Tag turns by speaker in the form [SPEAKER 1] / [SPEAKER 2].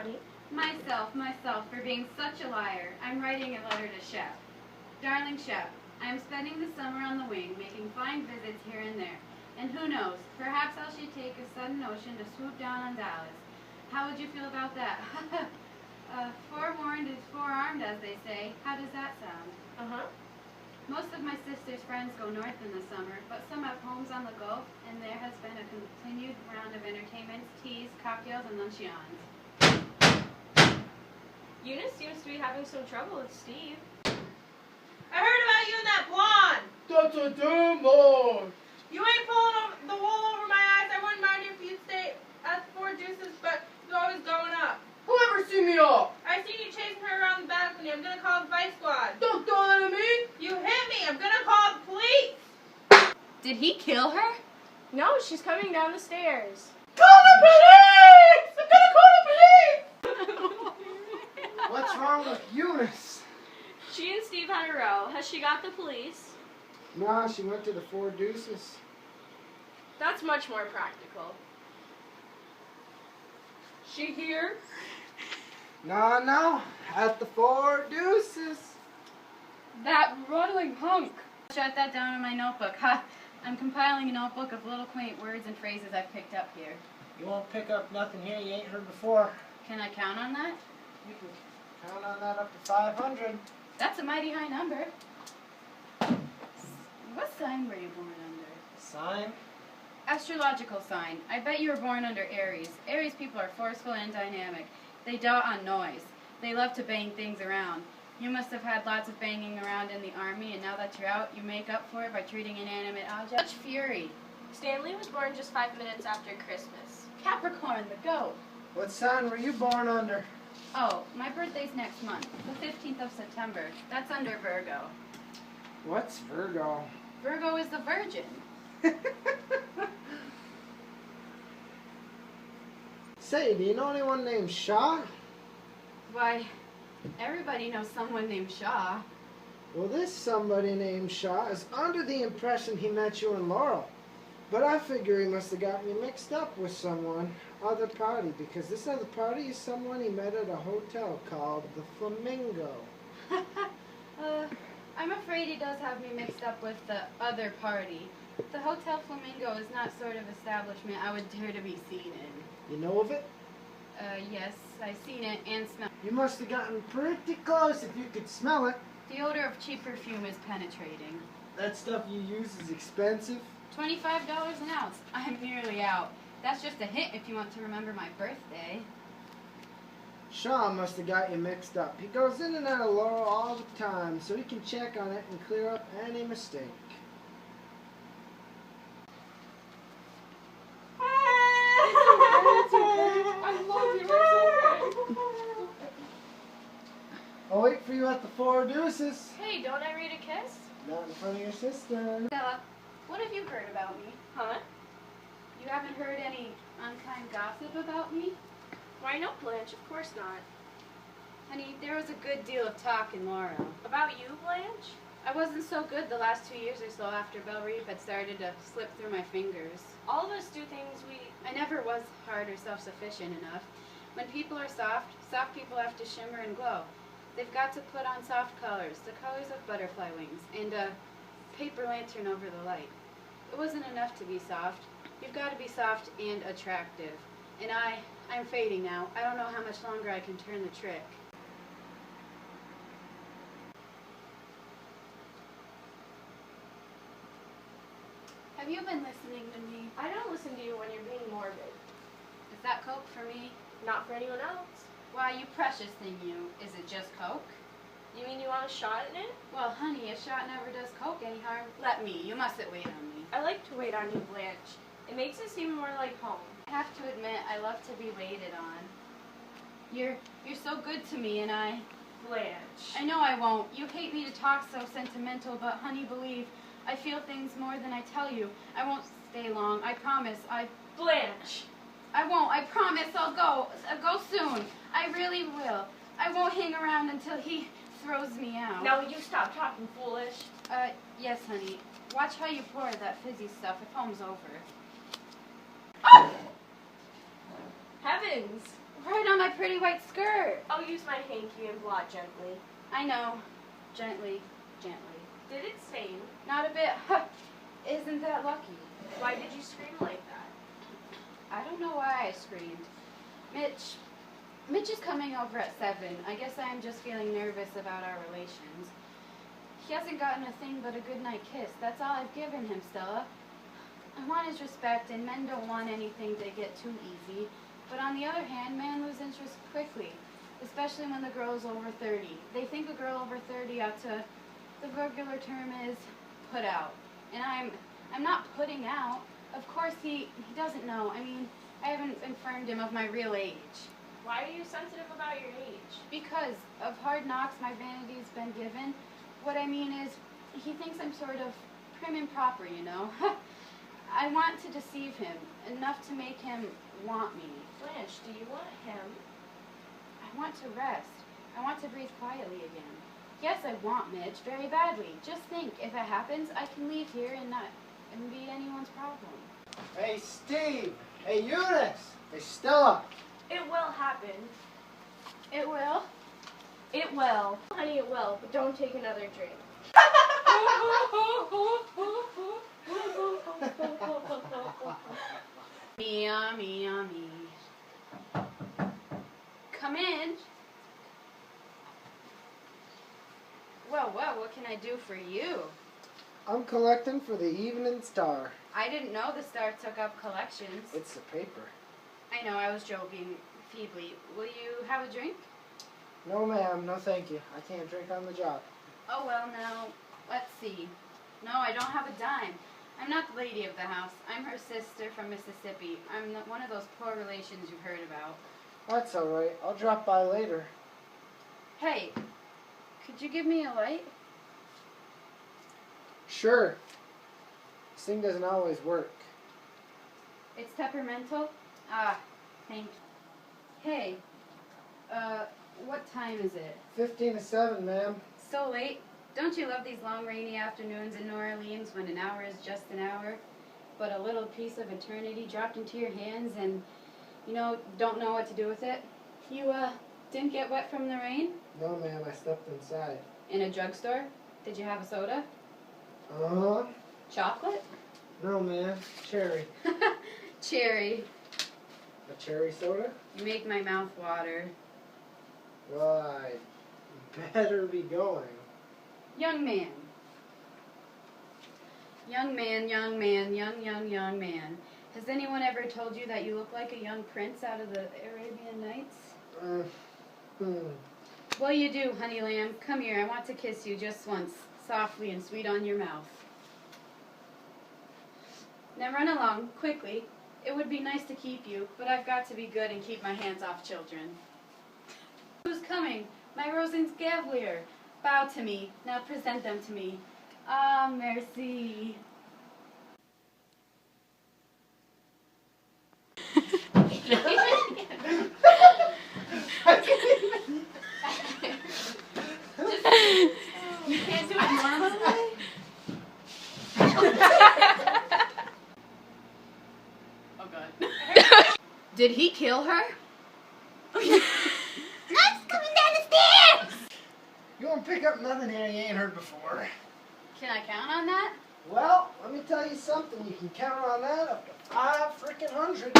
[SPEAKER 1] honey?
[SPEAKER 2] Myself, for being such a liar. I'm writing a letter to Shep. Darling Shep, I am spending the summer on the wing, making flying visits here and there. And who knows, perhaps I should take a sudden notion to swoop down on Dallas. How would you feel about that? Forewarned is forearmed, as they say. How does that sound?
[SPEAKER 1] Uh-huh.
[SPEAKER 2] Most of my sister's friends go north in the summer, but some have homes on the Gulf, and there has been a continued round of entertainments, teas, cocktails, and luncheons.
[SPEAKER 1] Eunice seems to be having some trouble with Steve.
[SPEAKER 3] I heard about you and that blonde.
[SPEAKER 4] That's a damn lie.
[SPEAKER 3] You ain't pulling the wool over my eyes. I wouldn't mind if you'd stay at the Four Deuces, but you're always going up.
[SPEAKER 4] Whoever see me up?
[SPEAKER 3] I seen you chasing her around the balcony. I'm gonna call the Vice Squad.
[SPEAKER 4] Don't do that to me.
[SPEAKER 3] You hit me. I'm gonna call the police.
[SPEAKER 2] Did he kill her?
[SPEAKER 1] No, she's coming down the stairs.
[SPEAKER 4] Call the police! I'm gonna call the police! What's wrong with Eunice?
[SPEAKER 1] She and Steve had a row. Has she got the police?
[SPEAKER 4] Nah, she went to the Four Deuces.
[SPEAKER 1] That's much more practical.
[SPEAKER 4] She here? No, at the Four Deuces.
[SPEAKER 2] That ruddling hunk. Jot that down in my notebook. Ha! I'm compiling a notebook of little quaint words and phrases I've picked up here.
[SPEAKER 5] You won't pick up nothing here you ain't heard before.
[SPEAKER 2] Can I count on that?
[SPEAKER 5] You can count on that up to 500.
[SPEAKER 2] That's a mighty high number. What sign were you born under?
[SPEAKER 5] Sign?
[SPEAKER 2] Astrological sign. I bet you were born under Aries. Aries people are forceful and dynamic. They dote on noise. They love to bang things around. You must have had lots of banging around in the army, and now that you're out, you make up for it by treating inanimate objects. Such fury.
[SPEAKER 1] Stanley was born just 5 minutes after Christmas.
[SPEAKER 2] Capricorn, the goat.
[SPEAKER 4] What sign were you born under?
[SPEAKER 2] Oh, my birthday's next month, the 15th of September. That's under Virgo.
[SPEAKER 4] What's Virgo?
[SPEAKER 2] Virgo is the virgin.
[SPEAKER 4] Say, do you know anyone named Shaw?
[SPEAKER 2] Why, everybody knows someone named Shaw.
[SPEAKER 4] Well, this somebody named Shaw is under the impression he met you in Laurel. But I figure he must have gotten you mixed up with someone, other party, because this other party is someone he met at a hotel called the Flamingo.
[SPEAKER 2] I'm afraid he does have me mixed up with the other party. The Hotel Flamingo is not sort of establishment I would dare to be seen in.
[SPEAKER 4] You know of it?
[SPEAKER 2] Yes, I've seen it and smelled.
[SPEAKER 4] You must have gotten pretty close if you could smell it.
[SPEAKER 2] The odor of cheap perfume is penetrating.
[SPEAKER 4] That stuff you use is expensive.
[SPEAKER 2] $25 an ounce. I'm nearly out. That's just a hint if you want to remember my birthday.
[SPEAKER 4] Shaw must have got you mixed up. He goes in and out of Laurel all the time, so he can check on it and clear up any mistake.
[SPEAKER 1] I love you.
[SPEAKER 4] I'll wait for you at the Four Deuces.
[SPEAKER 1] Hey, don't I read a kiss?
[SPEAKER 4] Not in front of your sister.
[SPEAKER 2] Stella, what have you heard about me?
[SPEAKER 1] Huh?
[SPEAKER 2] You haven't heard any unkind gossip about me?
[SPEAKER 1] Why no, Blanche? Of course not.
[SPEAKER 2] Honey, there was a good deal of talk in Laurel.
[SPEAKER 1] About you, Blanche?
[SPEAKER 2] I wasn't so good the last 2 years or so after Belle Reef had started to slip through my fingers.
[SPEAKER 1] All of us do things
[SPEAKER 2] I never was hard or self-sufficient enough. When people are soft, soft people have to shimmer and glow. They've got to put on soft colors, the colors of butterfly wings, and a paper lantern over the light. It wasn't enough to be soft. You've got to be soft and attractive. And I'm fading now. I don't know how much longer I can turn the trick. Have you been listening to me?
[SPEAKER 1] I don't listen to you when you're being morbid.
[SPEAKER 2] Is that Coke for me?
[SPEAKER 1] Not for anyone else.
[SPEAKER 2] Why, you precious thing, you. Is it just Coke?
[SPEAKER 1] You mean you want a shot in it?
[SPEAKER 2] Well, honey, a shot never does Coke any harm. Let me. You mustn't wait on me.
[SPEAKER 1] I like to wait on you, Blanche. It makes it seem more like home.
[SPEAKER 2] I have to admit, I love to be waited on. You're so good to me, and I know I won't. You hate me to talk so sentimental, but honey, believe, I feel things more than I tell you. I won't stay long. I promise.
[SPEAKER 1] Blanche!
[SPEAKER 2] I won't. I promise. I'll go. I'll go soon. I really will. I won't hang around until he throws me out.
[SPEAKER 1] Now will you stop talking foolish?
[SPEAKER 2] Yes, honey. Watch how you pour that fizzy stuff. It foams over.
[SPEAKER 1] Heavens!
[SPEAKER 2] Right on my pretty white skirt.
[SPEAKER 1] I'll use my hanky and blot gently.
[SPEAKER 2] I know. Gently, gently.
[SPEAKER 1] Did it stain?
[SPEAKER 2] Not a bit. Isn't that lucky?
[SPEAKER 1] Why did you scream like that?
[SPEAKER 2] I don't know why I screamed. Mitch is coming over at 7. I guess I am just feeling nervous about our relations. He hasn't gotten a thing but a goodnight kiss. That's all I've given him, Stella. I want his respect, and men don't want anything to get too easy. But on the other hand, men lose interest quickly, especially when the girl is over 30. They think a girl over 30 ought to, the regular term is, put out. And I'm not putting out. Of course he doesn't know. I mean, I haven't informed him of my real age.
[SPEAKER 1] Why are you sensitive about your age?
[SPEAKER 2] Because of hard knocks my vanity's been given. What I mean is, he thinks I'm sort of prim and proper, you know. I want to deceive him, enough to make him want me.
[SPEAKER 1] Blanche, do you want him?
[SPEAKER 2] I want to rest. I want to breathe quietly again. Yes, I want Mitch very badly. Just think, if it happens, I can leave here and not be anyone's problem.
[SPEAKER 5] Hey, Steve. Hey, Eunice. Hey, Stella.
[SPEAKER 1] It will happen.
[SPEAKER 2] It will?
[SPEAKER 1] It will. Honey, it will, but don't take another drink.
[SPEAKER 2] Me, me. Come in. Well, what can I do for you?
[SPEAKER 4] I'm collecting for the Evening Star.
[SPEAKER 2] I didn't know the Star took up collections.
[SPEAKER 4] It's the paper.
[SPEAKER 2] I know, I was joking feebly. Will you have a drink?
[SPEAKER 4] No, ma'am. No, thank you. I can't drink on the job.
[SPEAKER 2] Oh, well, now, let's see. No, I don't have a dime. I'm not the lady of the house. I'm her sister from Mississippi. I'm one of those poor relations you've heard about.
[SPEAKER 4] That's all right. I'll drop by later.
[SPEAKER 2] Hey, could you give me a light?
[SPEAKER 4] Sure. This thing doesn't always work.
[SPEAKER 2] It's temperamental? Ah, thank you. Hey, what time is it?
[SPEAKER 4] 15 to 7, ma'am.
[SPEAKER 2] So late? Don't you love these long rainy afternoons in New Orleans when an hour is just an hour, but a little piece of eternity dropped into your hands and, don't know what to do with it? You, didn't get wet from the rain?
[SPEAKER 4] No, ma'am. I stepped inside.
[SPEAKER 2] In a drugstore? Did you have a soda?
[SPEAKER 4] Uh-huh.
[SPEAKER 2] Chocolate?
[SPEAKER 4] No, ma'am. Cherry.
[SPEAKER 2] Cherry.
[SPEAKER 4] A cherry soda?
[SPEAKER 2] You make my mouth water.
[SPEAKER 4] Well, I better be going.
[SPEAKER 2] Young man. Young man, young man. Has anyone ever told you that you look like a young prince out of the Arabian Nights? Well, you do, honey lamb. Come here, I want to kiss you just once, softly and sweet on your mouth. Now run along, quickly. It would be nice to keep you, but I've got to be good and keep my hands off children. Who's coming? My Rosen's Gavalier. Bow to me. Now present them to me. Ah, merci. You can't do it normally? Oh, God. Did he kill her?
[SPEAKER 4] You won't pick up nothing here you ain't heard before.
[SPEAKER 2] Can I count on that?
[SPEAKER 4] Well, let me tell you something. You can count on that up to 5 frickin' 100.